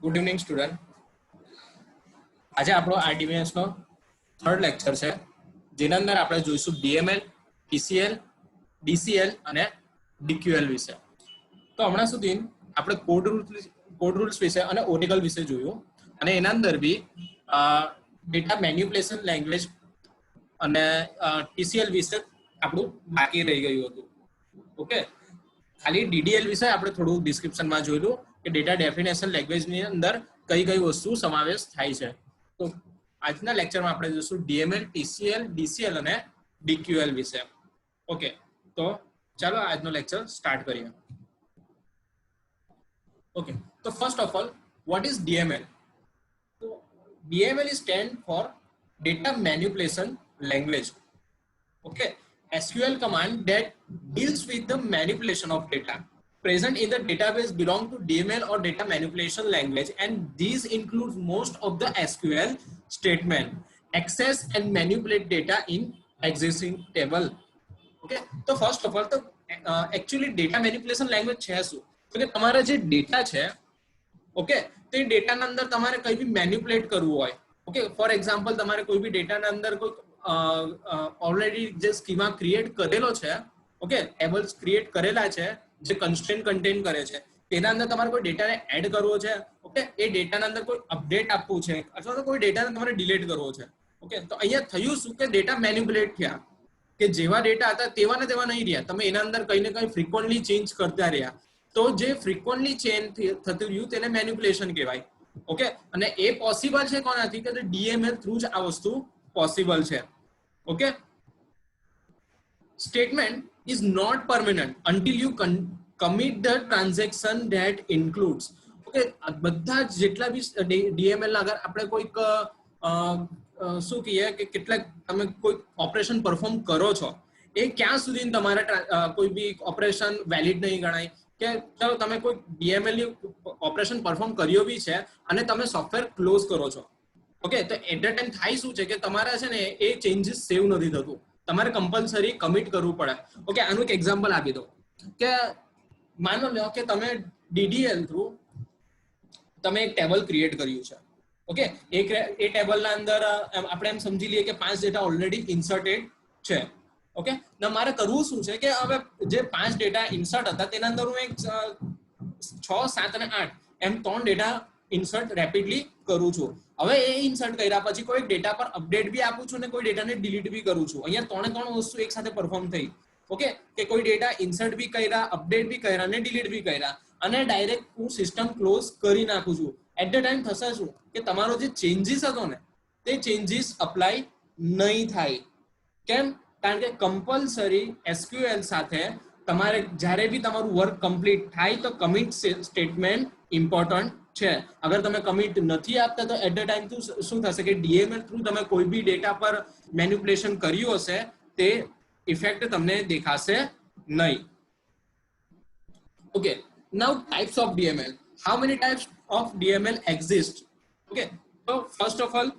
Good evening student. આજે આપણો આરડીવીએસ નો third lecture છે, જેના અંદર આપણે જોઈશું ડીએમએલ, ટીસીએલ, ડીસીએલ અને ડીક્યુએલ વિશે. તો હમણાં સુધી આપણે કોડ રૂલ્સ વિશે અને ઓરેકલ વિશે જોયું, અને એના અંદર બી ડેટા મેન્યુપ્યુલેશન લેંગ્વેજ અને ટીસીએલ વિશે આપણું બાકી રહી ગયું હતું. ઓકે, ખાલી ડીડીએલ વિશે આપણે થોડું ડિસ્ક્રિપ્શનમાં જોયું કે ડેટા ડેફિનેશન લેંગ્વેજની અંદર કઈ કઈ વસ્તુ સમાવેશ થાય છે. તો આજના લેક્ચરમાં આપણે જોઈશું ડીએમએલ, ટીસીએલ, ડીસીએલ અને ડીક્યુએલ વિશે. ઓકે, તો ચાલો આજનો લેક્ચર સ્ટાર્ટ કરીએ. ઓકે, તો first of all, what is DML? So DML is stand for data manipulation language. Okay, SQL command that deals with the manipulation of data present in the database belong to DML or data manipulation language, and these include most of the SQL statement access and manipulate data in existing table. Okay, so first of all, તો actually data manipulation language છે શું? તો કે તમારા જે data છે, okay, તે ડેટાના અંદર તમારે કંઈ બી મેન્યુપ્યુલેટ કરવું હોય. ઓકે, ફોર એક્ઝામ્પલ તમારે કોઈ બી ડેટાના અંદર કોઈ ઓલરેડી જે સ્કીમા ક્રિએટ કરેલો છે, ઓકે, ટેબલ્સ ક્રિએટ કરેલા છે જે કન્સ્ટ્રેન્ટ કન્ટેન કરે છે, તેના અંદર તમારે કોઈ ડેટાને એડ કરવો છે. ઓકે, એ ડેટાના અંદર કોઈ અપડેટ આપવું છે અથવા તો કોઈ ડેટાને તમારે ડિલીટ કરવો છે. ઓકે, તો અહીંયા થયું શું કે ડેટા મેન્યુપ્યુલેટ થયા, કે જેવા ડેટા હતા તેવા ને તેવા નહીં રહ્યા, તમે એના અંદર કંઈ ને કંઈ ફ્રીક્વન્ટલી ચેન્જ કરતા રહ્યા. તો જે ફ્રીક્વન્ટલી ચેન્જ થતું રહ્યું તેને મેન્યુપ્યુલેશન કહેવાય. ઓકે, અને એ પોસિબલ છે કોનાથી? કે ડીએમએલ થ્રુ જ આ વસ્તુ પોસિબલ છે. Okay, statement is not permanent until you commit the transaction that includes. Okay, બધા જેટલા બી ડીએમએલ આગળ આપણે કોઈક શું કહીએ કે કેટલાક તમે કોઈ ઓપરેશન પરફોર્મ કરો છો, એ ક્યાં સુધી તમારે કોઈ બી ઓપરેશન વેલિડ નહીં ગણાય. કે ચાલો તમે કોઈ ડીએમએલ ની ઓપરેશન પરફોર્મ કર્યો બી છે અને તમે સોફ્ટવેર ક્લોઝ કરો છો. ઓકે, તો એટ ધ ટાઈમ થાય શું છે કે તમારે છે ને એ ચેન્જીસ સેવ નથી થતું, તમારે કમ્પલસરી કમિટ કરવું પડે. ઓકે, આનું એક એક્ઝામ્પલ આપી દો કે માનો લો કે તમે ડીડીએલ થ્રુ તમે એક ટેબલ ક્રિએટ કર્યું છે. ઓકે, એ ટેબલના અંદર આપણે એમ સમજી લઈએ કે 5 ડેટા ઓલરેડી ઇન્સર્ટેડ છે. ઓકે, ને મારે કરવું શું છે કે હવે જે 5 ડેટા ઇન્સર્ટ હતા તેના અંદર હું એક 6, 7 અને 8 એમ 3 ડેટા ઇન્સર્ટ રેપિડલી કરું છું. હવે એ ઇન્સર્ટ કર્યા પછી કોઈ ડેટા પર અપડેટ બી આપું છું અને કોઈ ડેટાને ડિલીટ બી કરું છું. અહીંયા 3 વસ્તુ એક સાથે પરફોર્મ થઈ. ઓકે, કે કોઈ ડેટા ઇન્સર્ટ બી કર્યા, અપડેટ બી કર્યા અને ડિલીટ બી કર્યા, અને ડાયરેક્ટ હું સિસ્ટમ ક્લોઝ કરી નાખું છું. એટ ધ ટાઈમ થશે શું કે તમારો જે ચેન્જીસ હતો ને તે ચેન્જીસ અપ્લાય નહીં થાય. કેમ? કારણ કે કમ્પલસરી એસક્યુએલ સાથે તમારે જ્યારે બી તમારું વર્ક કમ્પ્લીટ થાય તો કમિટ સ્ટેટમેન્ટ ઇમ્પોર્ટન્ટ છે. અગર તમે કમિટ નથી આપતા તો એટ ધ ટાઈમ શું થશે કે ડીએમએલ થ્રુ તમે કોઈ બી ડેટા પર મેન્યુપ્યુલેશન કર્યું હશે તે ઇફેક્ટ તમને દેખાશે નહીં. Okay, now types of DML. How many types of DML exist? Okay, તો first of all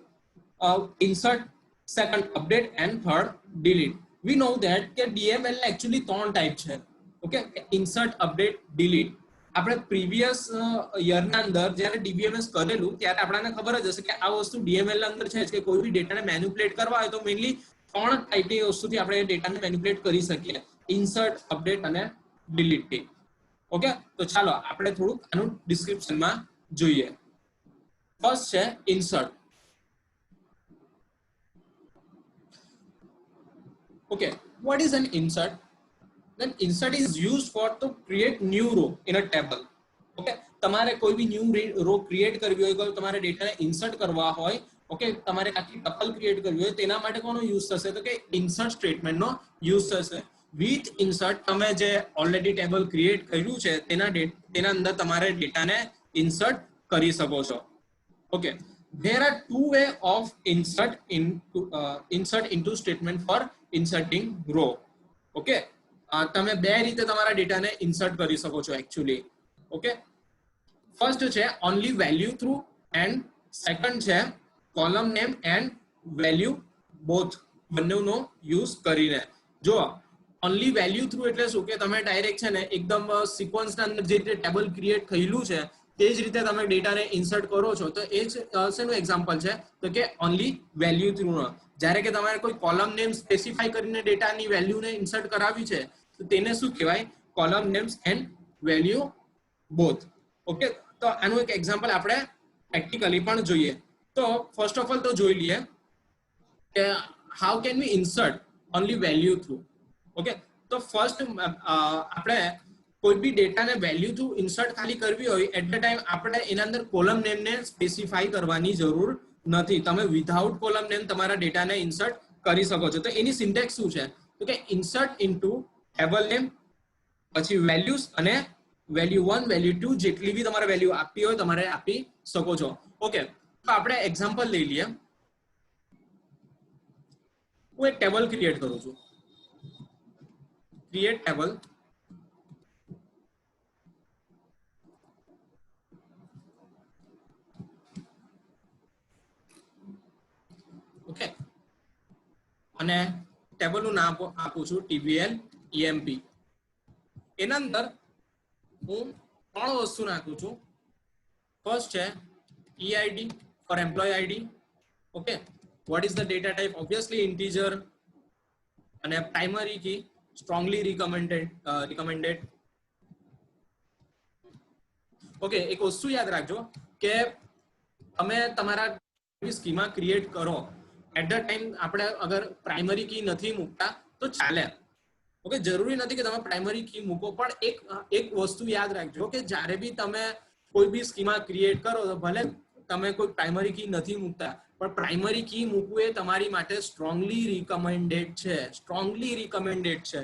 insert, second update and third delete. We know that કે DML ને actually 3 ટાઈપ છે. Okay, insert, update, delete. આપણે previous યરના અંદર જ્યારે DBMS કરેલું ત્યારે આપણને ખબર જ હશે કે આ વસ્તુ ડીએમએલ ના અંદર છે કે કોઈ બી ડેટાને મેન્યુપ્યુલેટ કરવા હોય તો મેઇનલી 3 ટાઈપની વસ્તુથી આપણે ડેટાને મેન્યુપ્યુલેટ કરી શકીએ: ઇન્સર્ટ, અપડેટ અને ડિલીટ. ઓકે, તો ચાલો આપણે થોડુંક આનું ડિસ્ક્રિપ્શનમાં જોઈએ. ફર્સ્ટ છે insert. Okay, what is an insert? Then insert is used for to create new row in a table. Okay, તમારે કોઈ બી ન્યૂ રો ક્રિએટ કરવી હોય, કોઈ તમારે ડેટાને ઇન્સર્ટ કરવા હોય, ઓકે, તમારે આખી ટપલ ક્રિએટ કરવી હોય, તેના માટે કોનો યુઝ થશે? તો કે ઇન્સર્ટ સ્ટેટમેન્ટનો યુઝ થશે. વિથ ઇન્સર્ટ તમે જે ઓલરેડી ટેબલ ક્રિએટ કર્યું છે તેના અંદર તમારે ડેટાને ઇન્સર્ટ કરી શકો છો. Okay, there are 2 way of insert into statement for inserting row. Okay, તમે બે રીતે તમારા ડેટાને ઇન્સર્ટ કરી શકો છો એકચ્યુઅલી. ઓકે, ફર્સ્ટ છે only value through and second છે column name and value both, બંનેનો યુઝ કરીને. જો ઓનલી વેલ્યુ થ્રુ એટલે શું કે તમે ડાયરેક્ટ છે ને એકદમ સિક્વન્સના અંદર જે ટેબલ ક્રિએટ થયેલું છે તે જ રીતે તમે ડેટાને ઇન્સર્ટ કરો છો તો એ જ શેનું એક્ઝામ્પલ છે તો કે ઓનલી વેલ્યુ થ્રુ. જ્યારે કે તમારે કોઈ કોલમ નેમ સ્પેસિફાઈ કરીને ડેટાની વેલ્યુને ઇન્સર્ટ કરાવી છે તો તેને શું કહેવાય? Column names and value both. Okay, તો આનું એક એક્ઝામ્પલ આપણે પ્રેક્ટિકલી પણ જોઈએ. તો ફર્સ્ટ ઓફ ઓલ તો જોઈ લઈએ કે how can we insert only value through. Okay, તો ફર્સ્ટ આપણે કોઈ બી ડેટાને વેલ્યુ થ્રુ ઇન્સર્ટ ખાલી કરવી હોય એટ ધ ટાઈમ આપણે એના અંદર કોલમ નેમને સ્પેસિફાઈ કરવાની જરૂર નથી. તમે વિધાઉટ કોલમ નેમ તમારા ડેટાને ઇન્સર્ટ કરી શકો છો. તો એની સિન્ટેક્સ શું છે તો કે ઇન્સર્ટ ઇનટુ ટેબલ નેમ, પછી વેલ્યુઝ અને વેલ્યુ 1 વેલ્યુ 2 જેટલી બી તમારે વેલ્યુ આપવી હોય તમારે આપી શકો છો. ઓકે, તો આપણે એક્ઝામ્પલ લઈ લઈએ. હું એક ટેબલ ક્રિએટ કરું છું. Create table. ઓકે, અને ટેબલનું નામ આપું છું TBL EMP. એના અંદર હું 3 વસ્તુ નાખું છું. ફર્સ્ટ છે EID for employ ID. Okay, what is the data type? Obviously integer. અને primary key strongly recommended. Okay, એક વસ્તુ યાદ રાખજો કે તમે તમારા સ્કીમા ક્રિએટ કરો એટ ધ ટાઈમ આપણે અગર પ્રાઇમરી કી નથી મૂકતા તો ચાલે. ઓકે, જરૂરી નથી કે તમે પ્રાઇમરી કી મૂકો, પણ એક વસ્તુ યાદ રાખજો કે જ્યારે બી તમે કોઈ બી સ્કીમા ક્રિએટ કરો તો ભલે તમે કોઈ પ્રાઇમરી કી નથી મૂકતા પણ પ્રાઇમરી કી મૂકવું એ તમારી માટે સ્ટ્રોંગલી રિકમેન્ડેડ છે. સ્ટ્રોંગલી રિકમેન્ડેડ છે,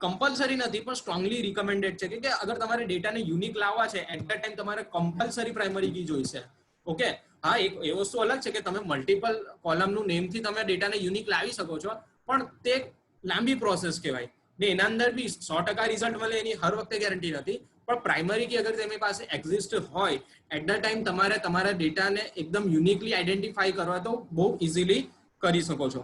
કમ્પલસરી નથી પણ સ્ટ્રોંગલી રિકમેન્ડેડ છે. કે અગર તમારે ડેટાને યુનિક લાવવા છે એટ ધ ટાઈમ તમારે કમ્પલસરી પ્રાઇમરી કી જોઈશે. ઓકે, હા, એક એ વસ્તુ અલગ છે કે તમે મલ્ટિપલ કોલમનું નેમથી તમે ડેટાને યુનિક લાવી શકો છો, પણ તે લાંબી પ્રોસેસ કહેવાય ને એના અંદર બી 100% રિઝલ્ટ મળે એની હર વખતે ગેરંટી નથી. પણ પ્રાઇમરી કી અગર તમારી પાસે એક્ઝિસ્ટ હોય એટ ધ ટાઈમ તમારે તમારા ડેટાને એકદમ યુનિકલી આઈડેન્ટિફાઈ કરવા તો બહુ ઇઝીલી કરી શકો છો.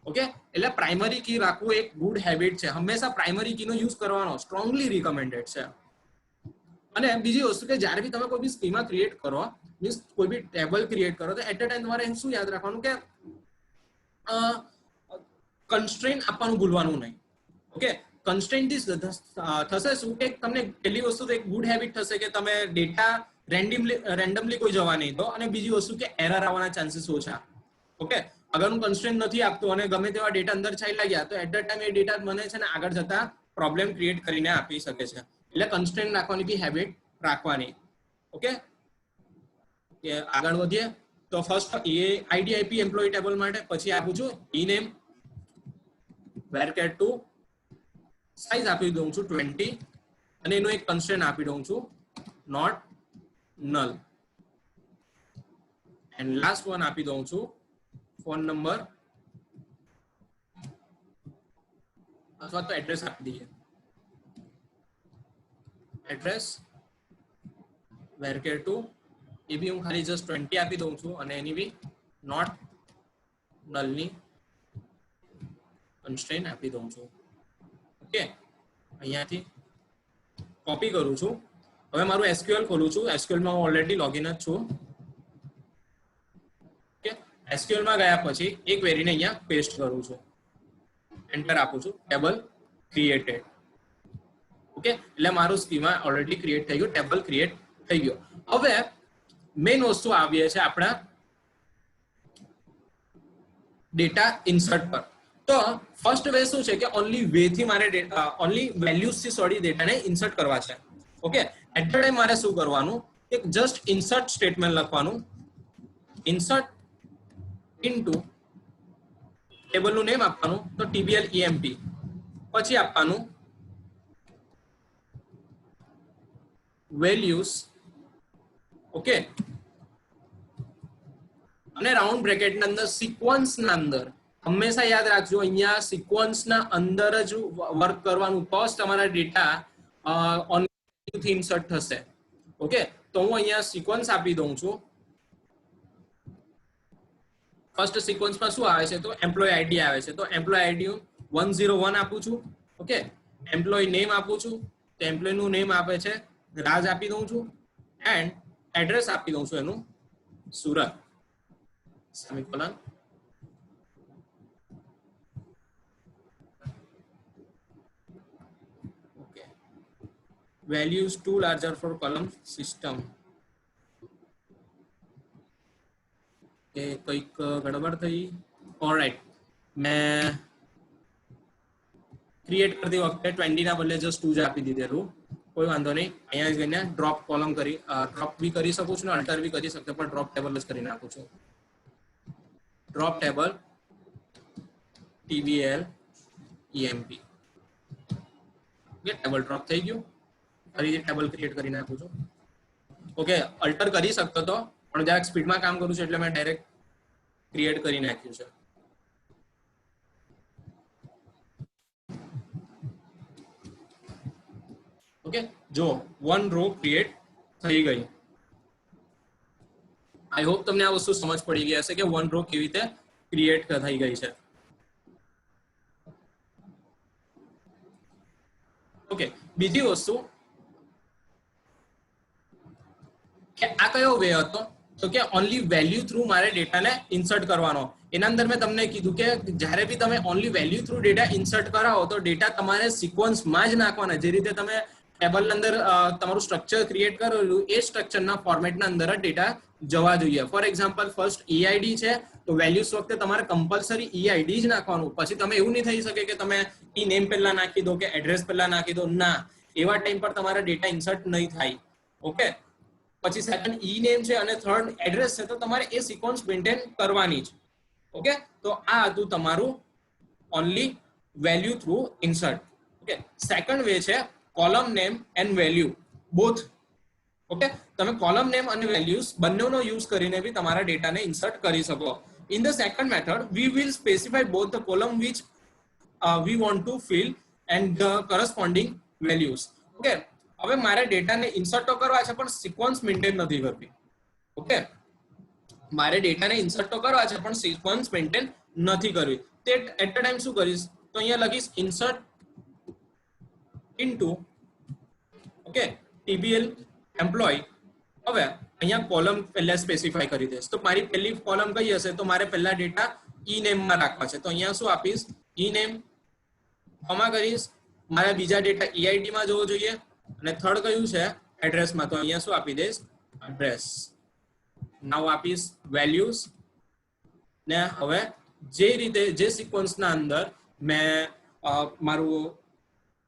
ઓકે, એટલે પ્રાઇમરી કી રાખવું એક ગુડ હેબિટ છે. હંમેશા પ્રાઇમરી કીનો યુઝ કરવાનો સ્ટ્રોંગલી રિકમેન્ડેડ છે. અને બીજી વસ્તુ કે જ્યારે બી તમે કોઈ બી સ્કીમા ક્રિએટ કરો, મીન્સ કોઈ બી ટેબલ ક્રિએટ કરો તો એટ ધ ટાઈમ તમારે શું યાદ રાખવાનું કે કન્સ્ટ્રેન્ટ આપવાનું ભૂલવાનું નહીં. ઓકે, કન્સ્ટ્રેન્ટ થી થશે શું કે તમને પહેલી વસ્તુ તો એક ગુડ હેબિટ થશે કે તમે ડેટા રેન્ડમલી કોઈ જવા નહીં દો, અને બીજી વસ્તુ કે એરર આવવાના ચાન્સીસ ઓછા. ઓકે, અગર હું કન્સ્ટ્રેન્ટ નથી આપતો અને ગમે તેવા ડેટા અંદર ચાલ્યા ગયા તો એટ ધ ટાઈમ એ ડેટા મને છે ને આગળ જતા પ્રોબ્લેમ ક્રિએટ કરીને આપી શકે છે. એટલે કન્સ્ટ્રેન્ટ રાખવાની બી હેબિટ રાખવાની. ઓકે, કે આગળ વધીએ તો first ID IP employee table માટે, પછી આપું છું ename varchar 2, સાઇઝ આપી દઉં છું 20 અને એનો એક કન્સ્ટ્રેન્ટ આપી દઉં છું not null, and last one આપી દઉં છું ફોન નંબર અથવા તો એડ્રેસ આપી દઈએ. એડ્રેસ varchar 2 એ બી હું ખાલી જસ્ટ 20 આપી દઉં છું અને એની બી નોટ નલની કન્સ્ટ્રેન્ટ આપી દઉં છું. ઓકે, અહીંયાથી કોપી કરું છું. હવે મારું SQL ખોલું છું. SQL માં હું ઓલરેડી લોગિન જ છું. ઓકે, SQL માં ગયા પછી એક ક્વેરીને અહીંયા પેસ્ટ કરું છું, એન્ટર આપું છું, ટેબલ ક્રિએટેડ. ઓકે, એટલે મારું સ્કીમા ઓલરેડી ક્રિએટ થઈ ગયું, ટેબલ ક્રિએટ થઈ ગયો. હવે મેઇન વસ્તુ આવીએ છે આપણા ડેટા ઇન્સર્ટ પર. તો ફર્સ્ટ વે શું છે કે ઓનલી વે થી મારે ઓનલી વેલ્યુઝ થી ડેટાને ઇન્સર્ટ કરવા છે. ઓકે, એટ ધ ટાઈમ મારે શું કરવાનું એક જસ્ટ ઇન્સર્ટ સ્ટેટમેન્ટ લખવાનું. ઇન્સર્ટ ઇનટુ ટેબલનું નેમ આપવાનું તો TBL EMP, પછી આપવાનું વેલ્યુઝ. ઓકે, અને રાઉન્ડ બ્રેકેટ ના અંદર સિક્વન્સ ના અંદર હંમેશા યાદ રાખજો અહીંયા સિક્વન્સ ના અંદર જ વર્ક કરવાનું, તો જ તમારા ડેટા થી ઇન્સર્ટ થશે. ઓકે, તો હું અહીંયા સિક્વન્સ આપી દઉં છું. ફર્સ્ટ સિક્વન્સમાં શું આવે છે તો એમ્પ્લોય ID આવે છે, તો એમ્પ્લોય ID 101 આપું છું. ઓકે, એમ્પ્લોય નેમ આપું છું તો એમ્પ્લોય નું નેમ આપે છે રાજ આપી દઉં છું, એન્ડ એડ્રેસ આપી દઉં છું એનું Surat semicolon okay values too larger for column system કે કંઈક ગડબડ થઈ ઓલરાઈટ મેં ક્રિએટ કરતી વખતે 20 ના બદલે જસ્ટ 2 જ આપી દીધેલું કોઈ વાંધો નહીં અહીંયા જઈને ડ્રોપ કોલમ કરી ડ્રોપ બી કરી શકું છું ને અલ્ટર બી કરી શકતો પણ ડ્રોપ ટેબલ જ કરી નાખું છું drop table TBL EMP okay table drop થઈ ગયું ફરીથી ટેબલ ક્રિએટ કરી નાખું છું ઓકે અલ્ટર કરી શકતો તો પણ જરાક સ્પીડમાં કામ કરું છું એટલે મેં ડાયરેક્ટ ક્રિએટ કરી નાખ્યું છે ઓકે જો વન રો ક્રિએટ થઈ ગઈ આઈ હોપ તમને આ વસ્તુ સમજ પડી ગઈ હશે કે વન રો કેવી રીતે ક્રિએટ થઈ ગઈ છે ઓકે બીજી વસ્તુ કે આ કયો વે હતો તો કે ઓનલી વેલ્યુ થ્રુ મારે ડેટાને ઇન્સર્ટ કરવાનો એના અંદર મેં તમને કીધું કે જ્યારે બી તમે only value through data insert કરાવો તો ડેટા તમારે સિક્વન્સમાં જ નાખવાના જે રીતે તમે ટેબલ અંદર તમારું સ્ટ્રક્ચર ક્રિએટ કરેલું એ સ્ટ્રક્ચરના ફોર્મેટના અંદર જ ડેટા જવા જોઈએ ફોર એક્ઝામ્પલ ફર્સ્ટ EID છે તો વેલ્યુઝ વખતે તમારે કમ્પલસરી EID જ નાખવાનું પછી તમે એવું નહીં થઈ શકે કે તમે નેમ પહેલા નાખી દો કે એડ્રેસ પહેલા નાખી દો ના એવા ટાઈમ પર તમારા ડેટા ઇન્સર્ટ નહીં થાય ઓકે પછી સેકન્ડ નેમ છે અને થર્ડ એડ્રેસ છે તો તમારે એ સિક્વન્સ મેન્ટેન કરવાની જ ઓકે તો આ હતું તમારું only value through insert okay second way છે column name and value both okay તમે કોલમ નેમ અને વેલ્યુઝ બંનેનો યુઝ કરીને બી તમારા ડેટાને ઇન્સર્ટ કરી શકો in the second method we will specify both the column which we want to fill and the corresponding values okay હવે મારે ડેટાને ઇન્સર્ટ તો કરવા છે પણ સિક્વન્સ મેન્ટેન નથી કરવી ઓકે મારે ડેટાને ઇન્સર્ટ તો કરવા છે પણ સિક્વન્સ મેન્ટેન નથી કરવી તે એટ અ ટાઈમ શું કરીશ તો અહીંયા લખીશ insert into okay TBL employ હવે અહીંયા કોલમ પહેલા સ્પેસિફાય કરી દઈશ તો મારી પહેલી કોલમ કઈ હશે તો મારે પહેલા ડેટા નેમ માં રાખવા છે તો અહીંયા શું આપીશ નેમ કોમા કરીશ મારા બીજા ડેટા EID માં જવો જોઈએ અને થર્ડ કયું છે એડ્રેસ માં તો અહીંયા શું આપી દઈશ એડ્રેસ નાઉ આપીશ વેલ્યુઝ ને હવે જે રીતે જે સિક્વન્સના અંદર મેં મારું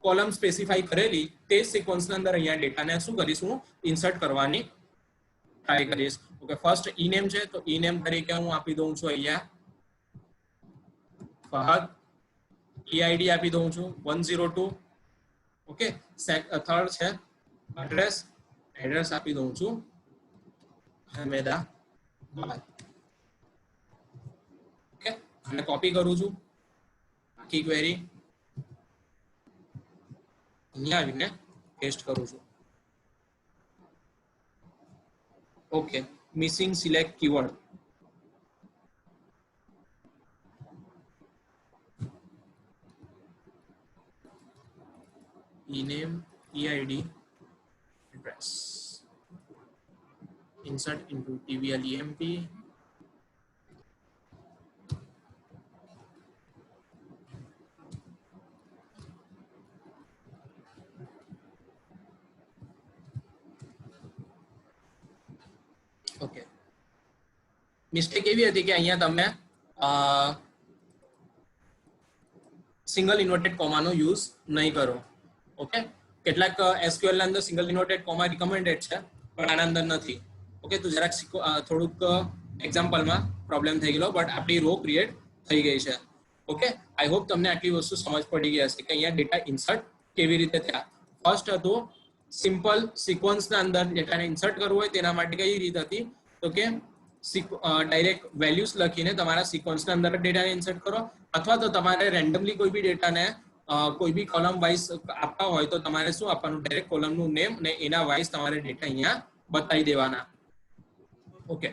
કોલમ સ્પેસિફાઈ કરેલી તે સિક્વન્સના અંદર અહીંયા ડેટાને શું કરીશ હું ઇન્સર્ટ કરવાની ટ્રાય કરીશ ઓકે ફર્સ્ટ નેમ છે તો નેમ તરીકે હું આપી દઉં છું અહીંયા ફહદ EID આપી દઉં છું 102 ઓકે થર્ડ છે એડ્રેસ આપી દઉં છું અહેમદાબાદ ઓકે અને કોપી કરું છું આખી ક્વેરી અહીંયા આવીને પેસ્ટ કરું છું okay missing select keyword name EID address insert into TBL EMP okay mistake એવી હતી કે અહીંયા તમે સિંગલ ઇન્વર્ટેડ કોમાનો યુઝ નહીં કરો ઓકે કેટલાક SQL ના અંદર સિંગલ ઇન્વર્ટેડ કોમા રિકમેન્ડેડ છે પણ આના અંદર નથી ઓકે તો જરાક થોડુંક એક્ઝામ્પલમાં પ્રોબ્લેમ થઈ ગયો બટ આપણી રો ક્રિએટ થઈ ગઈ છે ઓકે આઈ હોપ તમને આટલી વસ્તુ સમજ પડી ગઈ હશે કે અહીંયા ડેટા ઇન્સર્ટ કેવી રીતે થયા ફર્સ્ટ હતું સિમ્પલ સિક્વન્સના અંદર ડેટાને ઇન્સર્ટ કરવું હોય તેના માટે કઈ રીત હતી તો કે ડાયરેક્ટ વેલ્યુઝ લખીને તમારા સિક્વન્સના અંદર ડેટાને ઇન્સર્ટ કરો અથવા તો તમારે રેન્ડમલી કોઈ બી ડેટાને કોઈ બી કોલમ વાઇઝ આપવા હોય તો તમારે શું આપવાનું ડાયરેક્ટ કોલમનું નેમ અને એના વાઇઝ તમારે ડેટા અહીંયા બતાવી દેવાના ઓકે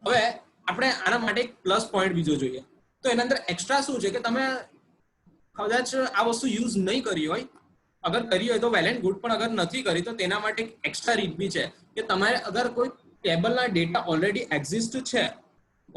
હવે આપણે આના માટે એક પ્લસ પોઈન્ટ બીજો જોઈએ તો એના અંદર એક્સ્ટ્રા શું છે કે તમે કદાચ આ વસ્તુ યુઝ નહીં કરી હોય અગર કરી હોય તો વેલ એન્ડ ગુડ, પણ અગર નથી કરી તો તેના માટે એક્સ્ટ્રા રીત બી છે કે તમારે અગર કોઈ ટેબલના ડેટા ઓલરેડી એક્ઝિસ્ટ છે,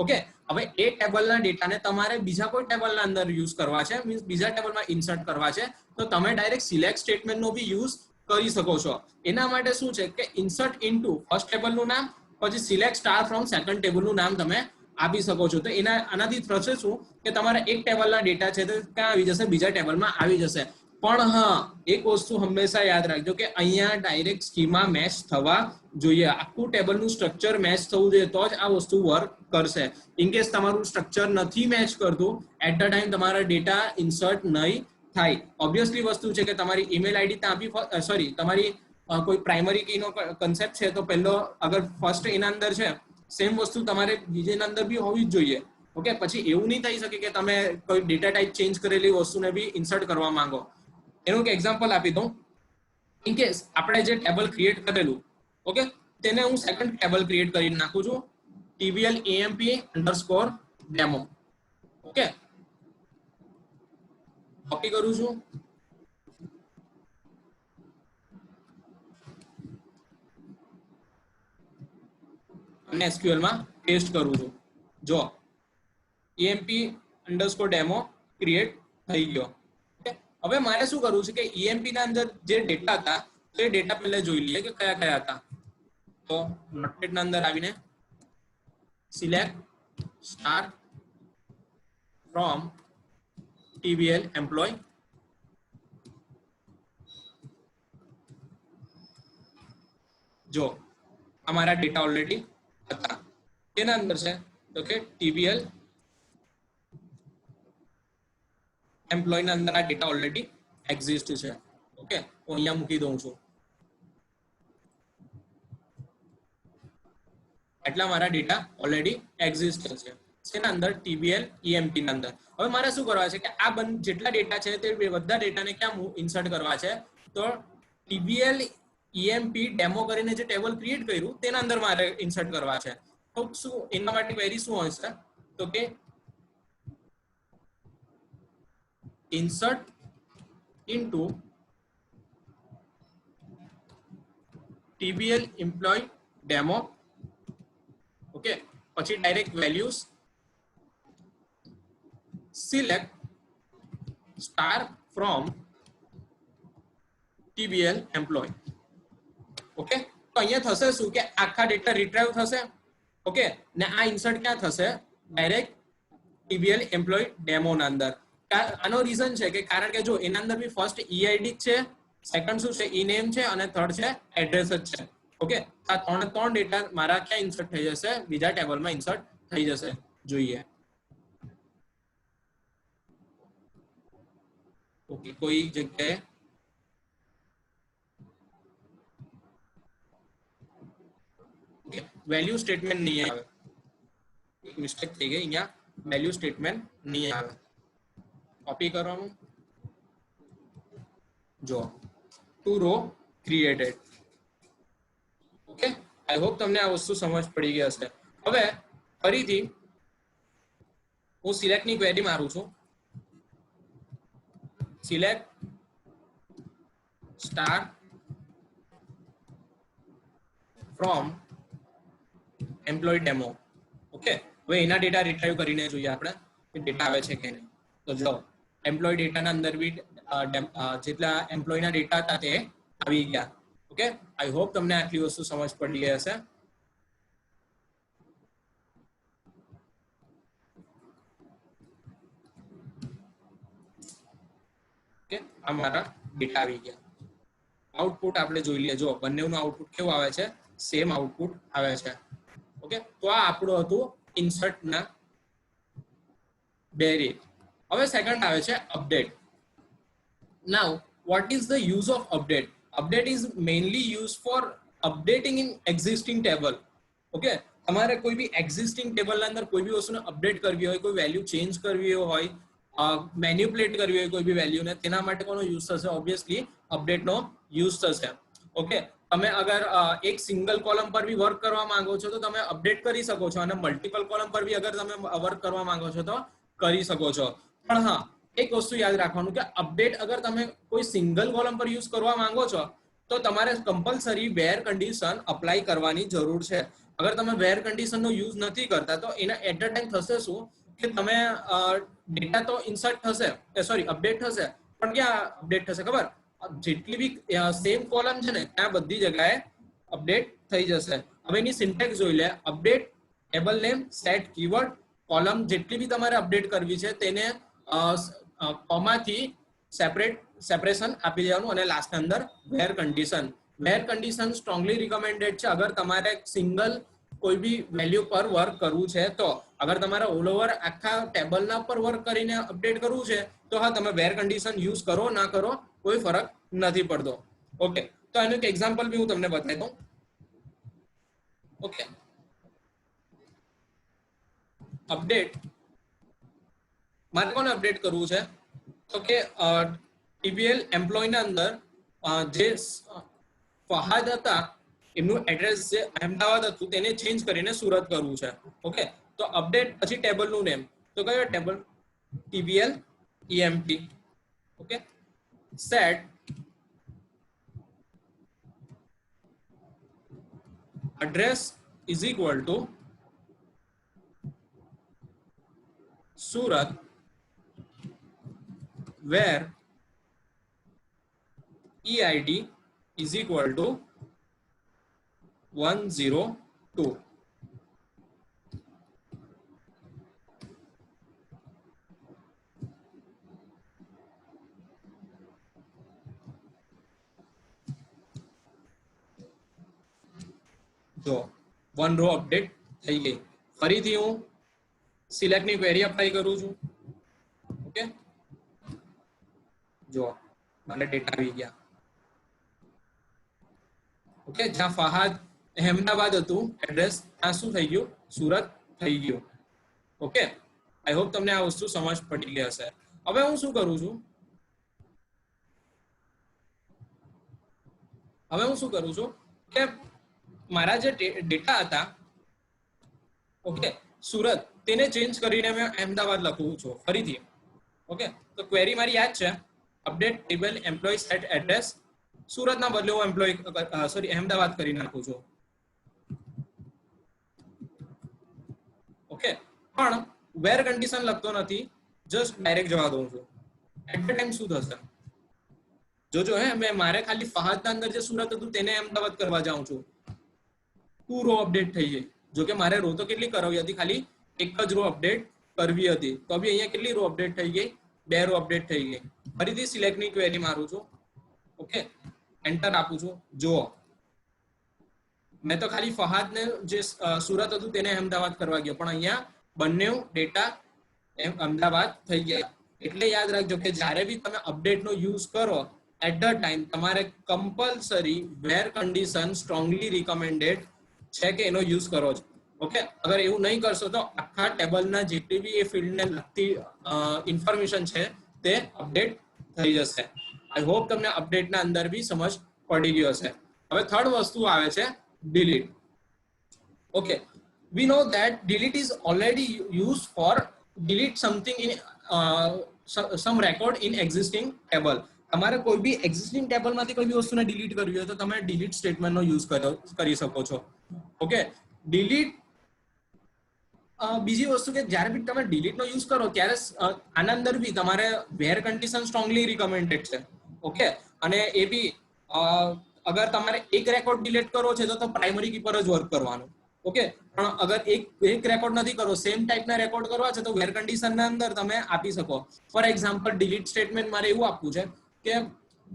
ઓકે, હવે એ ટેબલના ડેટાને તમારે બીજા કોઈ ટેબલના અંદર યુઝ કરવા છે, મીન્સ બીજા ટેબલમાં ઇન્સર્ટ કરવા છે, તો તમે ડાયરેક્ટ સિલેક્ટ સ્ટેટમેન્ટનો બી યુઝ કરી શકો છો. એના માટે શું છે કે ઇન્સર્ટ ઇનટુ ફર્સ્ટ ટેબલનું નામ, પછી સિલેક્ટ સ્ટાર ફ્રોમ સેકન્ડ ટેબલનું નામ તમે આપી શકો છો. તો આનાથી થશે શું કે તમારા એક ટેબલના ડેટા છે તો ક્યાં આવી જશે, બીજા ટેબલમાં આવી જશે. પણ હા, એક વસ્તુ હંમેશા યાદ રાખજો કે અહીંયા ડાયરેક્ટ સ્કીમા મેચ થવા જોઈએ, આખું ટેબલનું સ્ટ્રક્ચર મેચ થવું જોઈએ, તો જ આ વસ્તુ વર્ક કરશે. ઇન કેસ તમારું સ્ટ્રક્ચર નથી મેચ કરતું, એટ ધ ટાઈમ તમારા ડેટા ઇન્સર્ટ નહીં થાય. ઓબ્વિયસલી વસ્તુ છે કે તમારી ઈમેલ આઈડી ત્યાં આપી, સોરી, તમારી કોઈ પ્રાઇમરી કીનો કન્સેપ્ટ છે તો પહેલો અગર ફર્સ્ટ એના અંદર છે, સેમ વસ્તુ તમારે બીજાના અંદર બી હોવી જ જોઈએ. ઓકે, પછી એવું નહીં થઈ શકે કે તમે કોઈ ડેટા ટાઈપ ચેન્જ કરેલી વસ્તુને બી ઇન્સર્ટ કરવા માંગો. એનું એક એક્ઝામ્પલ આપી દઉં. ઇન કેસ આપણે જે ટેબલ ક્રિએટ કરેલું, ઓકે, તેને હું સેકન્ડ ટેબલ ક્રિએટ કરી નાખું છું, TBL EMP _ demo. Okay, copy કરું છું અને SQL માં પેસ્ટ કરું છું. જો EMP _ demo ક્રિએટ થઈ ગયો. હવે મારે શું કરવું છે કે EMP ના અંદર જે ડેટા હતા તો એ ડેટા પહેલા જોઈ લઈએ કે કયા કયા હતા. તો નોટપેડ ના અંદર આવીને select star from TBL employ, જો અમારા ડેટા ઓલરેડી હતા, તેના અંદર છે તો કે TBL એમ્પ્લોય ના અંદર આ ડેટા ઓલરેડી એક્ઝિસ્ટ છે. ઓકે, હું અહીંયા મૂકી દઉં છું, એટલા મારા ડેટા ઓલરેડી એક્ઝિસ્ટ છે તેના અંદર TBL EMP ના અંદર. હવે મારે શું કરવા છે કે આ જેટલા ડેટા છે તે બધા ડેટાને ક્યાં ઇન્સર્ટ કરવા છે, તો TBL EMP ડેમો કરીને જે ટેબલ ક્રિએટ કર્યું તેના અંદર મારે ઇન્સર્ટ કરવા છે. તો શું એના માટે ક્વેરી શું હોય છે તો કે insert into TBL employee demo, okay, પછી direct values select star from TBL employee. Okay, તો અહીંયા થશે શું કે આખા ડેટા રિટ્રાઈવ થશે, ઓકે, ને આ ઇન્સર્ટ ક્યાં થશે, ડાયરેક્ટ TBL employee demo ના અંદર. આનો રીઝન છે કે કારણ કે જો એના અંદર બી ફર્સ્ટ EID છે, સેકન્ડ શું છે નેમ છે, અને થર્ડ છે એડ્રેસ જ છે. ઓકે, આ ત્રણ ડેટા મારા ક્યાં ઇન્સર્ટ થઈ જશે, બીજા ટેબલમાં ઇન્સર્ટ થઈ જશે. જોઈએ, ઓકે, કોઈ જગ્યાએ ઓકે વેલ્યુ સ્ટેટમેન્ટ નહીં આવે, મિસ્ટેક થઈ ગઈ, અહીંયા વેલ્યુ સ્ટેટમેન્ટ નહીં આવે. કોપી કરવાનું, જો two row created. Okay, I hope તમને આ વસ્તુ સમજ પડી ગઈ હશે. હવે ફરીથી હું સિલેક્ટ ની ક્વેરી મારું છું, select star from employ demo. Okay, હવે એના ડેટા રિટ્રાઈવ કરીને જોઈએ આપણે કે ડેટા આવે છે કે નહીં. તો જો એમ્પ્લોય ડેટાના અંદર બી જેટલા એમ્પ્લોયના ડેટા હતા તે આવી ગયા. ઓકે, આઈ હોપ તમને આટલી વસ્તુ સમજ પડી ગઈ હશે. ઓકે, આ મારા ડેટા આવી ગયા. આઉટપુટ આપણે જોઈ લઈએ. જો બંનેનું આઉટપુટ કેવું આવે છે, સેમ આઉટપુટ આવે છે. ઓકે, તો આ આપણું હતું ઇન્સર્ટ ના બે રીત. હવે સેકન્ડ આવે છે update. Now what is the use of update? Update is mainly used for updating in existing table. Okay, તમારે કોઈ બી એક્ઝિસ્ટિંગ ટેબલ ના અંદર કોઈ બી વસ્તુને અપડેટ કરવી હોય, કોઈ વેલ્યુ ચેન્જ કરવી હોય, મેન્યુપ્યુલેટ કરવી હોય કોઈ બી વેલ્યુને, તેના માટે કોનો યુઝ થશે, ઓબ્વિયસલી અપડેટનો યુઝ થશે. ઓકે, તમે અગર એક સિંગલ કોલમ પર બી વર્ક કરવા માંગો છો તો તમે અપડેટ કરી શકો છો, અને મલ્ટિપલ કોલમ પર બી અગર તમે વર્ક કરવા માંગો છો તો કરી શકો છો. પણ હા, એક વસ્તુ યાદ રાખવાનું કે અપડેટ અગર તમે કોઈ સિંગલ કોલમ પર યુઝ કરવા માંગો છો તો તમારે કમ્પલસરી વેર કન્ડિશન અપ્લાય કરવાની જરૂર છે. અગર તમે વેર કન્ડિશનનો યુઝ નથી કરતા તો એના એટ અ ટાઈમ થશે શું કે તમે ડેટા તો ઇન્સર્ટ થશે, સોરી અપડેટ થશે, પણ ક્યાં અપડેટ થશે ખબર? જેટલી બી સેમ કોલમ છે ને ત્યાં બધી જગ્યાએ અપડેટ થઈ જશે. હવે એની સિન્ટેક્સ જોઈ લે. Update table name set keyword column જેટલી બી તમારે અપડેટ કરવી છે તેને કોમાથી સેપરેશન આપી દેવાનું અને લાસ્ટ અંદર વેર કન્ડિશન. વેર કન્ડિશન સ્ટ્રોંગલી રિકમેન્ડેડ છે અગર તમારે સિંગલ કોઈ બી વેલ્યુ પર વર્ક કરવું છે તો. અગર તમારે ઓલ ઓવર આખા ટેબલના પર વર્ક કરીને અપડેટ કરવું છે તો હા તમે વેર કન્ડિશન યુઝ કરો ના કરો કોઈ ફરક નથી પડતો. ઓકે, તો એનું એક એક્ઝામ્પલ બી હું તમને બતાવી દઉં. ઓકે, અપડેટ મારે કોને અપડેટ કરવું છે તો કે ટીબીએલ એમ્પ્લોય ના અંદર જે ફહાદ હતા એમનું એડ્રેસ જે અહેમદાબાદ હતું તેને ચેન્જ કરીને સુરત કરવું છે. ઓકે, તો અપડેટ પછી ટેબલનું નેમ તો કયો ટેબલ? TBL EMP. Okay, set address is equal to Surat where EID is equal to 102. જો વન રો અપડેટ થઈ ગઈ. ફરીથી હું સિલેક્ટની ક્વેરી અપ્લાય કરું છું. ઓકે, જો મને ડેટા આવી ગયા. ઓકે, જ્યાં ફહાદ અહેમદાબાદ હતું એડ્રેસ ત્યાં શું થઈ ગયું? સુરત થઈ ગયું. ઓકે, આઈ હોપ તમને આ વસ્તુ સમજ પડી ગઈ હશે. હવે હું શું કરું છું કે મારા જે ડેટા હતા ઓકે સુરત તેને ચેન્જ કરીને મેં અહેમદાબાદ લખું છું ફરીથી. ઓકે, તો ક્વેરી મારી યાદ છે. Update table employ set address સુરતના બદલે હું અહેમદાબાદ કરી નાખું છું. ઓકે, પણ વેર કન્ડિશન લખતો નથી, જસ્ટ ડાયરેક્ટ જવા દઉં છું. એટ ધ ટાઈમ શું થશે જોજો હે, મેં મારે ખાલી ફહાદના અંદર જે સુરત હતું તેને અહેમદાબાદ કરવા જાઉં છું. 2 રો અપડેટ થઈ ગઈ. જો કે મારે રો તો કેટલી કરવી હતી? ખાલી એક જ રો અપડેટ કરવી હતી. તો બી અહીંયા કેટલી રો અપડેટ થઈ ગઈ? 2 રો અપડેટ થઈ ગઈ. ફરીથી સિલેક્ટની ક્વેરી મારું છું. ઓકે, એન્ટર આપું છું. જુઓ મેં તો ખાલી ફહાદને જે સુરત હતું તેને અહેમદાબાદ કરવા ગયો, પણ અહીંયા બંને ડેટા અમદાવાદ થઈ ગયા. એટલે યાદ રાખજો કે જ્યારે બી તમે અપડેટનો યુઝ કરો એટ ધ ટાઈમ તમારે કમ્પલસરી વેર કન્ડિશન સ્ટ્રોંગલી રિકમેન્ડેડ છે કે એનો યુઝ કરો છો. ઓકે, અગર એવું નહીં કરશો તો આખા ટેબલના જેટલી બી એ ફિલ્ડને લગતી ઇન્ફોર્મેશન છે તે અપડેટ થઈ જશે. આઈ હોપ તમને અપડેટના અંદર બી સમજ પડી ગયો હશે. હવે થર્ડ વસ્તુ આવે છે delete. Okay, we know that delete is already used for delete something in some record in existing table. તમારે કોઈ બી એક્ઝિસ્ટિંગ ટેબલમાંથી કોઈ બી વસ્તુને ડિલીટ કરવી હોય તો તમે ડિલીટ સ્ટેટમેન્ટનો યુઝ કરી શકો છો. ઓકે, ડિલીટ બીજી વસ્તુ કે જ્યારે બી તમે ડિલીટનો યુઝ કરો ત્યારે આના અંદર બી તમારે વેર કન્ડિશન સ્ટ્રોંગલી રિકમેન્ડેડ છે. ઓકે, અને એ બી અગર તમારે એક રેકોર્ડ ડિલીટ કરવો છે તો પ્રાઇમરી કી પર જ વર્ક કરવાનું. ઓકે, પણ અગર એક રેકોર્ડ નથી કરવો, સેમ ટાઈપના રેકોર્ડ કરવા છે તો વેર કન્ડિશનના અંદર તમે આપી શકો. ફોર એક્ઝામ્પલ ડિલીટ સ્ટેટમેન્ટ મારે એવું આપવું છે કે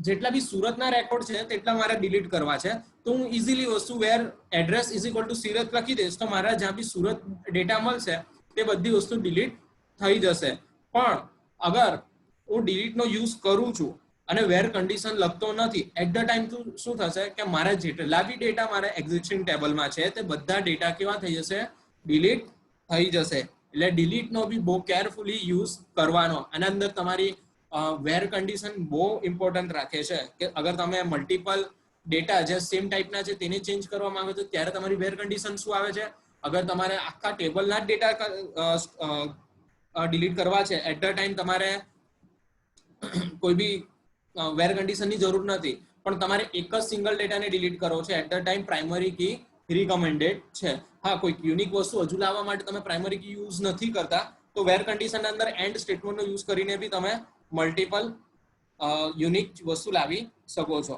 જેટલા બી સુરતના રેકોર્ડ છે તેટલા મારે ડિલીટ કરવા છે, તો હું ઇઝીલી વસ્તુ where address is equal to Surat લખી દઈશ તો મારા જ્યાં બી સુરત ડેટા મળશે તે બધી વસ્તુ ડિલીટ થઈ જશે. પણ અગર હું ડિલીટનો યુઝ કરું છું અને વેર કન્ડિશન લખતો નથી એટ ધ ટાઈમ શું થશે કે મારા જેટલા બી ડેટા મારા એક્ઝિસ્ટિંગ ટેબલમાં છે તે બધા ડેટા કેવા થઈ જશે? ડિલીટ થઈ જશે. એટલે ડિલીટનો બી બહુ કેરફુલી યુઝ કરવાનો. આના અંદર તમારી વેર કન્ડિશન બહુ ઇમ્પોર્ટન્ટ રાખે છે કે અગર તમે મલ્ટિપલ ડેટા જે સેમ ટાઈપના છે તેને ચેન્જ કરવા માંગો તો ત્યારે તમારી વેર કન્ડિશન શું આવે છે? અગર તમારે આખા ટેબલના જ ડેટા ડિલીટ કરવા છે એટ ધ ટાઈમ તમારે કોઈ બી વેર કન્ડિશનની જરૂર નથી, પણ તમારે એક જ સિંગલ ડેટાને ડિલીટ કરવો છે at the time primary key recommended છે. હા, કોઈ યુનિક વસ્તુ હજુ લાવવા માટે તમે પ્રાઇમરી કી યુઝ નથી કરતા તો વેર કન્ડિશન અંદર એન્ડ સ્ટેટમેન્ટનો યુઝ કરીને બી તમે મલ્ટિપલ યુનિક વસ્તુ લાવી શકો છો.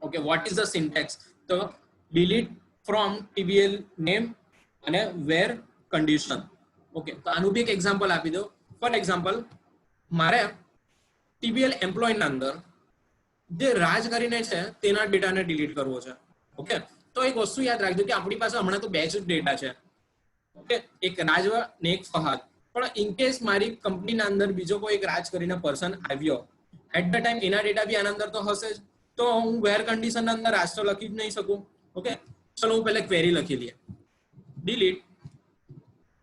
Okay, what is the syntax? તો ડિલીટ ફ્રોમ ટીબીએલ નેમ અને વેર કન્ડિશન. ઓકે, તો આનું બી એક એક્ઝામ્પલ આપી દો. ફોર એક્ઝામ્પલ, મારે ટીબીએલ એમ્પ્લોય ના અંદર જે રાજ કરીને છે તેના ડેટાને ડિલીટ કરવો છે. ઓકે, તો એક વસ્તુ યાદ રાખજો કે આપણી પાસે હમણાં તો બે જ ડેટા છે. ઓકે, એક રાજ ને એક ફહાદ. પણ ઇન કેસ મારી કંપનીના અંદર બીજો કોઈ એક રાજ કરીને પર્સન આવ્યો, એટ ધ ટાઈમ એના ડેટા બી આના અંદર તો હશે જ, તો હું વેર કન્ડિશન અંદર રાજ તો લખી જ નહીં શકું. ઓકે, ચલો હું પહેલા ક્વેરી લખી લઈએ. Delete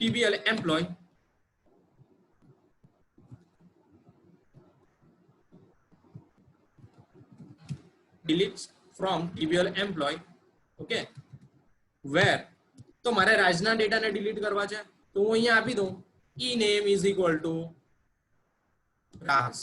TBL employee delete from TBL employee. Okay, where તો મારે રાજના ડેટાને ડિલીટ કરવા છે તો હું અહીંયા આપી દઉં E name is equal to Raj.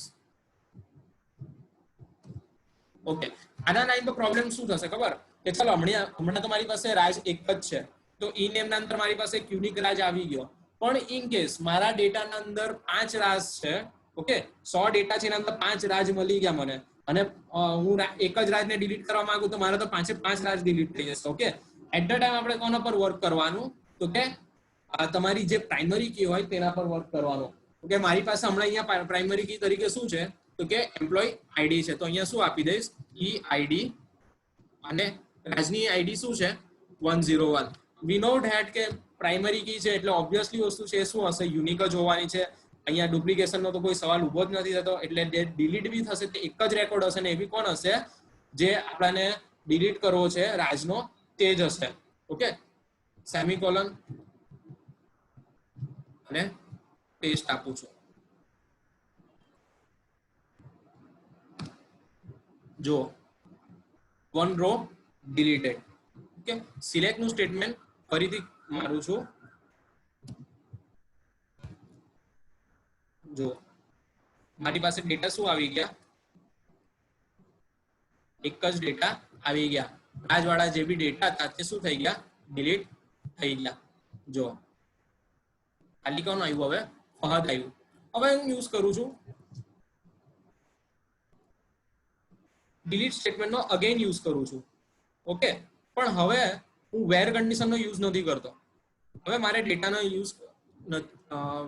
Okay, આના ટાઈમ પર પ્રોબ્લેમ શું થશે ખબર? કે ચલો હમણાં તો મારી પાસે રાજ એક જ છે, તો ઈ નેમ ના અંદર મારી પાસે એક યુનિક રાજ આવી ગયો. પણ ઇન કેસ મારા ડેટાના અંદર 5 રાજ છે, ઓકે, 100 ડેટા છે એના અંદર 5 રાજ મળી ગયા મને, અને હું એક જ રાજને ડિલીટ કરવા માંગુ તો મારે તો 5 રાજ ડિલીટ થઈ જશે. ઓકે, એટ ધ ટાઈમ આપણે કોના પર વર્ક કરવાનું? તો કે તમારી જે પ્રાઇમરી કી હોય તેના પર વર્ક કરવાનું. ઓકે, મારી પાસે હમણાં અહીંયા પ્રાઇમરી કી તરીકે શું છે તો કે એમ્પ્લોય આઈડી છે, તો અહીંયા શું આપી દઈશ? ઈ આઈડી, અને રાજની આઈડી શું છે? 101. વી નો ધેટ કે પ્રાઇમરી કી છે એટલે ઓબ્વિયસલી વસ્તુ છે શું હશે? યુનિક જ હોવાની છે. અહીંયા ડુપ્લિકેશનનો તો કોઈ સવાલ ઉભો જ નથી થતો, એટલે જે ડિલીટ બી થશે તે એક જ રેકોર્ડ હશે, ને એ બી કોણ હશે? જે આપણને ડિલીટ કરવો છે રાજનો તે જ હશે. ઓકે, સેમિકોલન અને ટેસ્ટ આપું છું. જો 1 રો ડિલીટેડ. ઓકે, સિલેક્ટ નું સ્ટેટમેન્ટ ફરીથી મારું છું. જો મારી પાસે ડેટા શું આવી ગયા? એક જ ડેટા આવી ગયા. રાજવાળા જે બી ડેટા હતા તે શું થઈ ગયા? ડિલીટ થઈ ગયા. જો ખાલી કોણ આવ્યું? હવે ફહદ આવ્યું. હવે હું યુઝ કરું છું ડિલીટ સ્ટેટમેન્ટનો અગેન યુઝ કરું છું. ઓકે, પણ હવે હું વેર કન્ડિશનનો યુઝ નથી કરતો. હવે મારે ડેટાનો યુઝ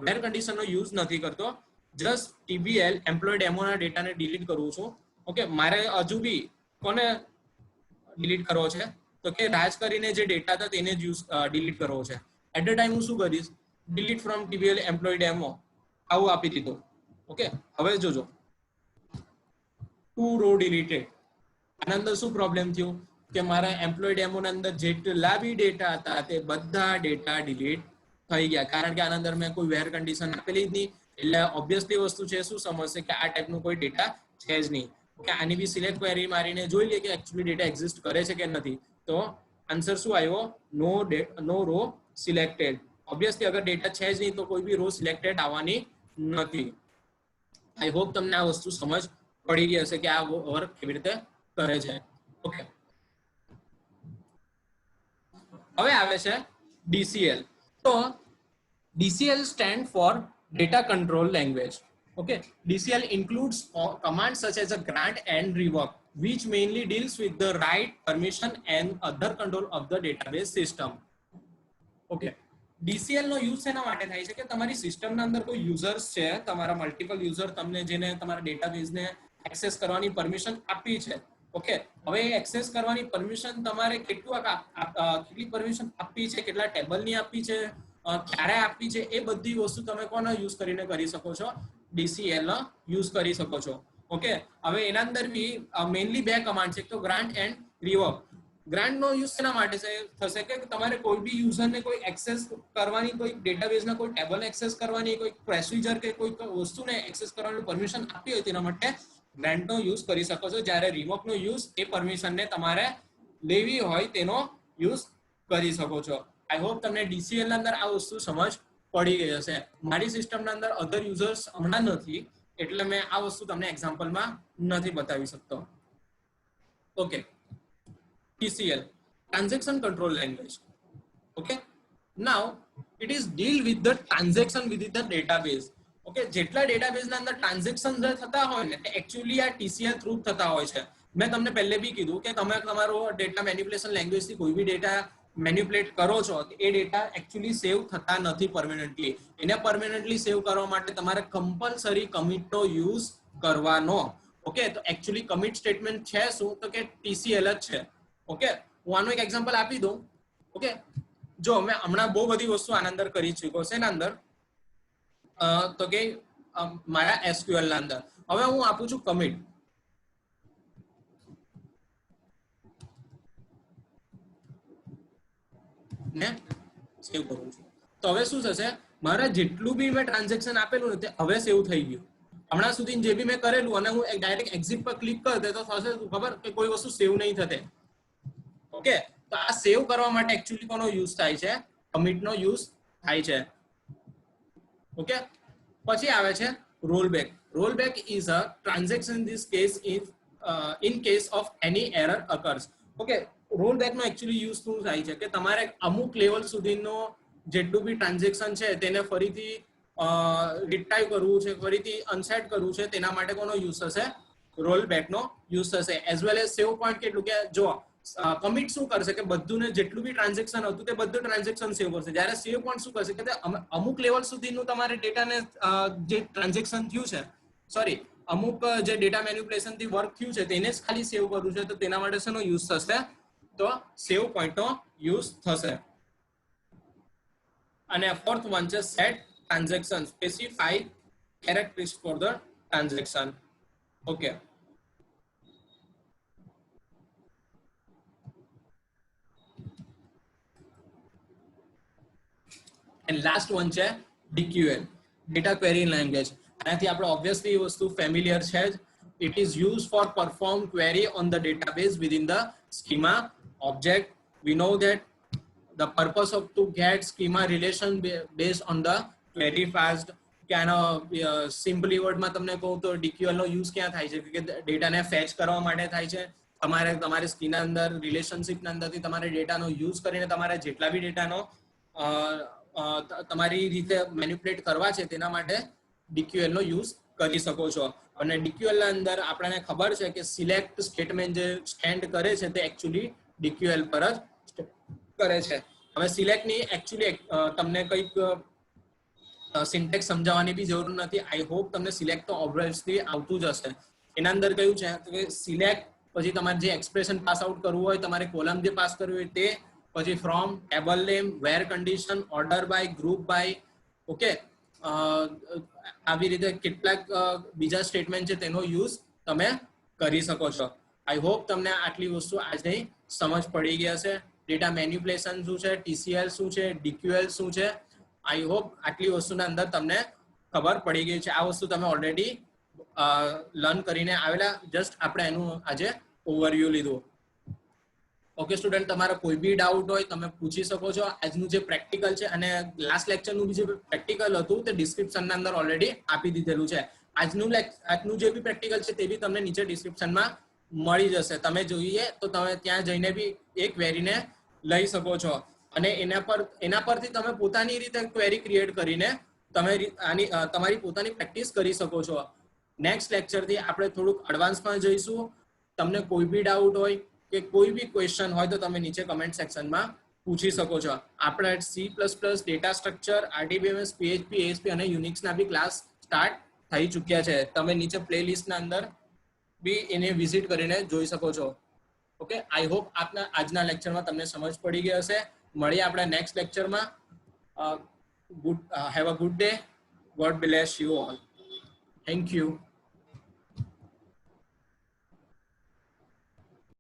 વેર કન્ડિશનનો યુઝ નથી કરતો, જસ્ટ ટીબીએલ એમ્પ્લોય ડેમોના ડેટાને ડિલીટ કરું છું. ઓકે, મારે હજુ બી કોને ડિલીટ કરવો છે? તો કે રાજ કરીને જે ડેટા હતા તેને જ યુઝ ડિલીટ કરવો છે. એટ ધ ટાઈમ હું શું કરીશ? ડિલીટ ફ્રોમ ટીબીએલ એમ્પ્લોય ડેમો આવું આપી દીધું. ઓકે, હવે જોજો 2 રો ડિલીટેડ. આના અંદર શું પ્રોબ્લેમ થયું કે મારા એમ્પ્લોય ડેમોના અંદર જેટલા બી ડેટા હતા તે બધા ડેટા ડિલીટ થઈ ગયા, કારણ કે આના અંદર મેં કોઈ વેર કન્ડિશન આપેલી જ નહીં. એટલે ઓબ્વિયસલી વસ્તુ છે શું સમજશે કે આ ટાઈપનું કોઈ ડેટા છે જ નહીં. કે આની બી સિલેક્ટ ક્વેરી મારીને જોઈ લે કે એકચ્યુઅલી ડેટા એક્ઝિસ્ટ કરે છે કે નથી. તો આન્સર શું આવ્યો? નો રો સિલેક્ટેડ. ઓબ્વિયસલી અગર ડેટા છે જ નહીં તો કોઈ બી રો સિલેક્ટેડ આવવાની નથી. આઈ હોપ તમને આ વસ્તુ સમજ પડી ગઈ હશે કે આ વર્ક કેવી રીતે કરે છે. ઓકે, હવે આવે છે DCL. તો DCL stand four data control language. Okay, DCL includes commands such as a grant and revoke, which mainly deals with the right, permission and other control of the database system. Okay, DCL no use શેના માટે થાય છે કે તમારી સિસ્ટમના અંદર કોઈ users છે, તમારા મલ્ટિપલ યુઝર તમને જેને તમારા ડેટાબેઝને એક્સેસ કરવાની પરમિશન આપી છે. ઓકે, હવે એક્સેસ કરવાની પરમિશન તમારે કેટલી પરમિશન આપી છે, કેટલા ટેબલની આપી છે, ક્યારે આપી છે, એ બધી વસ્તુ તમે કોનો યુઝ કરીને કરી શકો છો? DCL નો યુઝ કરી શકો છો. ઓકે, હવે એના અંદર બી મેઇનલી બે કમાન્ડ છે, તો ગ્રાન્ટ એન્ડ રિવોક. ગ્રાન્ટ નો યુઝ શેના માટે થશે કે તમારે કોઈ બી યુઝરને કોઈ એક્સેસ કરવાની, કોઈ ડેટાબેઝના કોઈ ટેબલ એક્સેસ કરવાની, કોઈ પ્રોસિજર કે કોઈ વસ્તુને એક્સેસ કરવાની પરમિશન આપી હોય તેના માટે ગ્રાન્ટ નો યુઝ કરી શકો છો. જ્યારે રિવોક નો યુઝ એ પરમિશનને તમારે લેવી હોય તેનો યુઝ કરી શકો છો. આઈ હોપ તમને DCL ના અંદર આ વસ્તુ સમજ પડી ગઈ હશે. મારી સિસ્ટમના અંદર અધર યુઝર્સ હમણાં નથી, એટલે મેં આ વસ્તુ તમને એક્ઝામ્પલમાં નથી બતાવી શકતો. Okay, TCL, transaction control language. Okay, now it is deal with the transaction within the database. Okay, જેટલા ડેટાબેઝ ના અંદર ટ્રાન્ઝેક્શન થતા હોય ને એકચ્યુઅલી આ TCL થ્રુ થતા હોય છે. મેં તમને પહેલે બી કીધું કે તમે તમારો ડેટા મેનિપ્યુલેશન લેંગ્વેજ થી કોઈ બી ડેટા મેનિપ્યુલેટ કરો છો એ ડેટા એકચ્યુઅલી સેવ થતા નથી પરમેનન્ટલી. એને પરમેનન્ટલી સેવ કરવા માટે તમારે કમ્પલસરી કમિટનો યુઝ કરવાનો. ઓકે, તો એકચ્યુઅલી કમિટ સ્ટેટમેન્ટ છે શું, તો કે TCL જ છે. ઓકે, હું આનું એક એક્ઝામ્પલ આપી દઉં. ઓકે, જો મેં હમણાં બહુ બધી વસ્તુ આના અંદર કરી ચૂક્યો છે એના અંદર, તો કે મારા SQL ના અંદર હવે હું આપું છું કમિટ ને સેવ કરું છું. તો હવે શું થશે, મારા જેટલું બી મેં ટ્રાન્ઝેક્શન આપેલું ને તે હવે સેવ થઈ ગયું. હમણાં સુધી જે બી મેં કરેલું અને હું ડાયરેક્ટ એક્ઝિટ પર ક્લિક કરી દે તો થશે ખબર કે કોઈ વસ્તુ સેવ નહીં થતે. ઓકે, તો આ સેવ કરવા માટે એકચ્યુઅલી કોનો યુઝ થાય છે, કમિટનો યુઝ થાય છે. ઓકે, પછી આવે છે rollback. Rollback is a transaction in this case in case of any error occurs. Okay, rollback નો એકચ્યુઅલી યુઝ શું થાય છે કે તમારે અમુક લેવલ સુધીનો જેટલું બી ટ્રાન્ઝેક્શન છે તેને ફરીથી રિટ્રાઈ કરવું છે, ફરીથી અનસેટ કરવું છે, તેના માટે કોનો યુઝ થશે, રોલબેક નો યુઝ થશે. એઝ વેલ એઝ સેવ પોઈન્ટ કેટલું કે જો કમિટ શું કરશે કે બધું ને જેટલું બી ટ્રાન્ઝેક્શન હતું તે બધું ટ્રાન્ઝેક્શન સેવ કરશે. જ્યારે સેવ પોઈન્ટ શું કરશે કે અમુક લેવલ સુધીનું તમારે ડેટાને જે ટ્રાન્ઝેક્શન થયું છે, સોરી અમુક જે ડેટા મેનિપ્યુલેશન થી વર્ક થયું છે તેને જ ખાલી સેવ કરવું છે, તો તેના માટે શેનો યુઝ થશે, તો સેવ પોઈન્ટ નો યુઝ થશે. અને ફોર્થ વન છે set transaction specify characteristic for the transaction. Okay, and last one છે DQL, ડેટા ક્વેરી લેંગ્વેજ. આનાથી આપણે ઓબ્વિયસલી એ વસ્તુ ફેમિલિયર છે જ. It is used for perform query on the database within the schema object. We know that the purpose of to get schema relation based on the query fast. કે આનો simply વર્ડમાં તમને કહું તો DQL નો use ક્યાં થાય છે કે ડેટાને ફેચ કરવા માટે થાય છે. તમારે તમારી સ્કીના અંદર રિલેશનશિપના અંદરથી તમારે ડેટાનો યુઝ કરીને તમારે જેટલા બી ડેટાનો તમારી રીતે મેનિપ્યુલેટ કરવા છે તેના માટે DQL નો યુઝ કરી શકો છો. અને DQL ના અંદર આપણને ખબર છે કે સિલેક્ટ સ્ટેટમેન્ટ જે સ્ટેન્ડ કરે છે તે એકચ્યુઅલી DQL પર જ કરે છે. હવે સિલેક્ટ ની એકચ્યુઅલી તમને કંઈક સિન્ટેક્સ સમજાવવાની બી જરૂર નથી. આઈ હોપ તમને સિલેક્ટ તો ઓબ્વિયસલી આવતું જ હશે. એના અંદર કયું છે કે સિલેક્ટ, પછી તમારે જે એક્સપ્રેશન પાસ આઉટ કરવું હોય, તમારે કોલમ જે પાસ કરવી હોય તે, પછી from, table name, where condition, order by, group by. Okay, આવી રીતે કેટલાક બીજા સ્ટેટમેન્ટ છે તેનો યુઝ તમે કરી શકો છો. આઈ હોપ તમને આટલી વસ્તુ આજની સમજ પડી ગઈ હશે. ડેટા મેનિપ્યુલેશન શું છે, TCL શું છે, DQL શું છે. આઈ હોપ આટલી વસ્તુના અંદર તમને ખબર પડી ગઈ છે. આ વસ્તુ તમે ઓલરેડી લર્ન કરીને આવેલા, જસ્ટ આપણે એનું આજે ઓવરવ્યુ લીધું. ઓકે સ્ટુડન્ટ, તમારા કોઈ બી ડાઉટ હોય તમે પૂછી શકો છો. આજનું જે પ્રેક્ટિકલ છે અને લાસ્ટ લેક્ચરનું જે પ્રેક્ટિકલ હતું તે ડિસ્ક્રિપ્શનના અંદર ઓલરેડી આપી દીધેલું છે. આજનું જે બી પ્રેક્ટિકલ છે તે બી તમને નીચે ડિસ્ક્રિપ્શનમાં મળી જશે. તમે જોઈએ તો તમે ત્યાં જઈને બી એક ક્વેરીને લઈ શકો છો અને એના પરથી તમે પોતાની રીતે ક્વેરી ક્રિએટ કરીને તમે તમારી પોતાની પ્રેક્ટિસ કરી શકો છો. નેક્સ્ટ લેક્ચરથી આપણે થોડુંક એડવાન્સમાં જઈશું. તમને કોઈ બી ડાઉટ હોય કે કોઈ બી ક્વેશ્ચન હોય તો તમે નીચે કમેન્ટ સેક્શનમાં પૂછી શકો છો. આપણે C++, data structure, RDBMS, PHP, ASP અને યુનિક્સના બી ક્લાસ સ્ટાર્ટ થઈ ચૂક્યા છે. તમે નીચે પ્લેલિસ્ટના અંદર બી એને વિઝિટ કરીને જોઈ શકો છો. ઓકે, આઈ હોપ આપના આજના લેક્ચરમાં તમને સમજ પડી ગઈ હશે. મળીએ આપણે નેક્સ્ટ લેક્ચરમાં. Have a good day. God bless you all. Thank you.